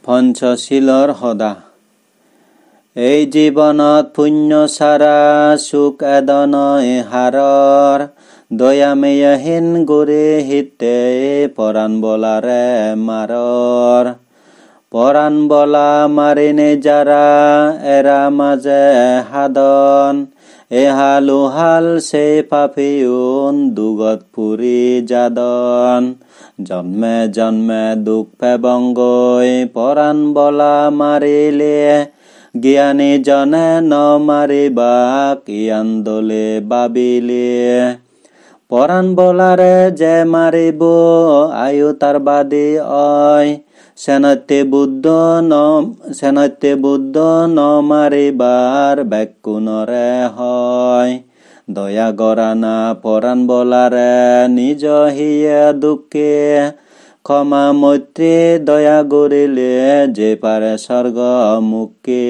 পঞ্চশীলৰ সদা। এই জীৱনত পুণ্য চাৰা সুখ এদনই হাৰৰ, দয়ামেয়হীন গুৰি হিতে পৰাণ বলাৰে মাৰৰ। পৰাণ বলা মাৰিনে যাৰা এৰা মাজে সাধন, এহাল সেই পাপিউন দুগত পুৰি যাদন। জন্মে জন্মে দুখ পেবংগৈ পৰাণ বলা মাৰিলে, জ্ঞানী জনে ন মাৰিবাক ইয়ান দলে বাবিলে। পৰাণ বলাৰে যে মাৰিব আয়ু তাৰ বাদী অয়, সেনত্যে বুদ্ধ ন মাৰিবাৰ বেকুণৰে হয়। দয়া গৰানা পৰাণ বলাৰে নিজ হিয়ে দুখে, ক্ষমা মৈত্ৰী দয়া গৰিলে যে পাৰে স্বৰ্গ মুখে।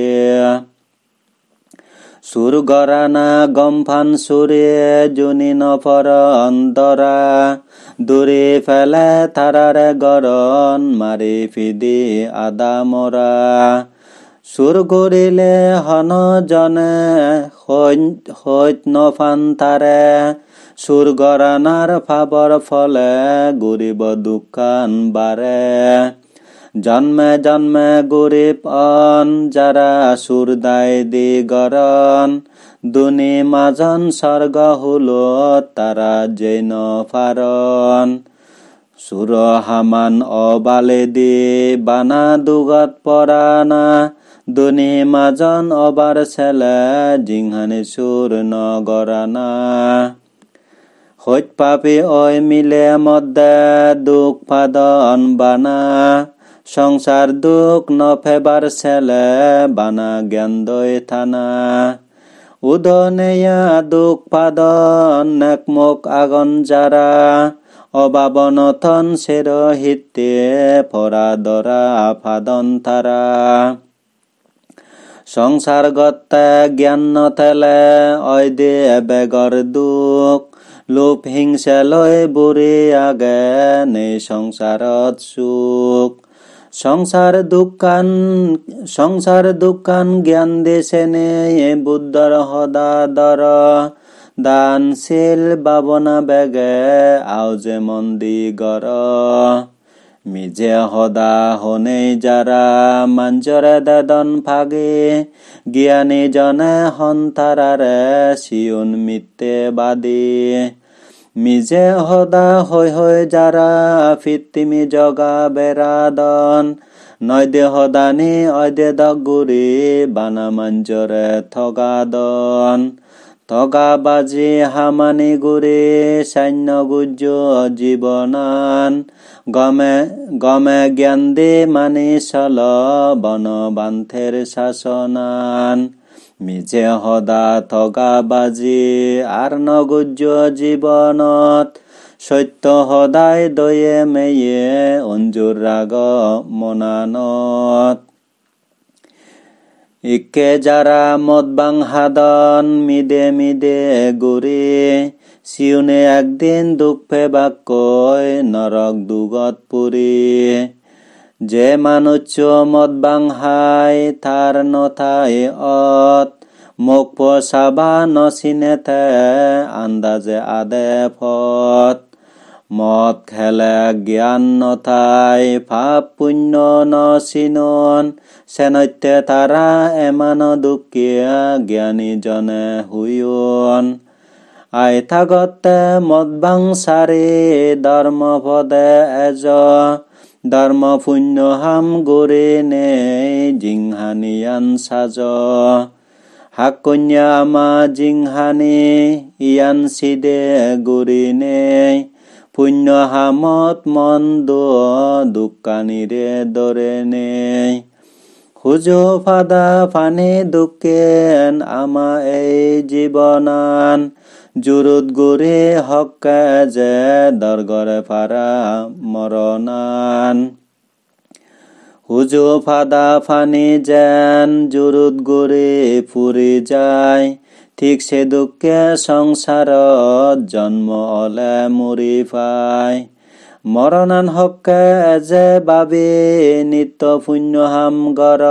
চুৰ গৰানা গম্ফান চুৰে জুনি নপৰ অন্তৰা, দূৰি ফেলে তাৰাৰে গৰণ মাৰি ফিদি আদা মৰা। চুৰ গৰিলে হন জনে সৈত নফান তাৰে, চুৰ গৰানাৰ ফাবৰ ফলে গৰিব দুখান বাৰে। জন্মে জন্মে গৰিব অন যাৰা চুৰ দায় দি গৰণ, দুনি মাজন স্বৰ্গ হুলত তাৰা যেন ফাৰণ। চুৰ হামান অবালে দি বানা দুগত পৰানা, দুনি মাজন অবাৰ চেলে জিংহানি চুৰ নগৰানা। সৈত পাপি ঐ মিলে মধ্যে দুখ ফাদন বানা, সংসাৰ দুখ নফেবাৰ চেলে বানা জ্ঞান দৈ থানা। উদনেয়া দুখ ফাদন নেকমুখ আগন যাৰা, অবাবনথন চেৰ হিতে ফৰা দৰা ফাদন তাৰা। সংসাৰ গত্তে জ্ঞান নথেলে অইদে বেগৰ দুখ, লোভ হিংসে লৈ বুঢ়ী আগে নেই সংসাৰত সুখ। সংসাৰ দুখান জ্ঞান দিছে নেই বুদ্ধৰ সদা দৰ, দানশীল বাবনা বেগে আওজে মন্দি গৰ। মিজে সদা হনেই যাৰা মাঞ্জৰে দেদন ফাগে, জ্ঞানী জনে সন্তাৰাৰে চিউন মিত্যে বাদী। মিজে সদা হৈ যাৰা ফিত্তিমি জগা বেৰাদন, নৈদে সদানি অইদে দগুৰি বানা মাঞ্জৰে থগাদন। থগা বাজি হামানি গুৰি সৈন্য গুজ্জ জীৱনান, গমে জ্ঞান দি মানি চল বন বান্ধেৰ শাসনান। মিজে সদা থগা বাজি আৰ নগুজ্জ জীৱনত, সত্য সদায় দয়ে মেয়ে অঞ্জুৰ ৰাগ মনানত। ইকে যাৰা মদ বাং সাধন মিদে মিদে গুৰি, চিউনে একদিন দুখ ফেবাকৈ নৰক দুগত পুৰি। যে মানুচ্য মদ বাং হাই থাৰ নথাই অত, মোক পচাবা নচিনেথে আন্দাজে আদে ফত। মদ খেলে জ্ঞান নথাই পাপ পুণ্য নচিনন, সেনত্যে তাৰা এমান দুখীয়া জ্ঞানী জনে হুয়ন। আই থাকতে মদ বাং চাৰি ধৰ্ম পদে এজ, ধৰ্ম পুণ্য হাম গুৰি নেই জিংহানিয়ান সাজ। হাক কন্যা আমা জিংহানি ইয়ান চিদে গুৰি নেই, পুণ্য হামত মন দুকানিৰে দৰে নেই। খুজো ফাদা ফানি দুখেন আমা এই জীৱনান, জুৰুত গুৰি হকে যে দৰগৰে ফাৰা মৰণান। খুজো ফাদা ফানি যেন জুৰুত গুৰি ফুৰি যায়, ঠিকছে দুখে সংসাৰত জন্ম অলে মৰি পায়। মৰণান হকে এজে বাবে নিত্য পুণ্য হাম গৰ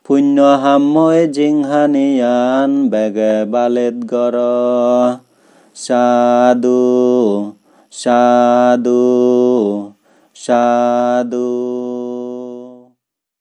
পুণ্য হাম মই জিংহানিয়ান বেগে বালেত গৰ সাধু সাধু সাধু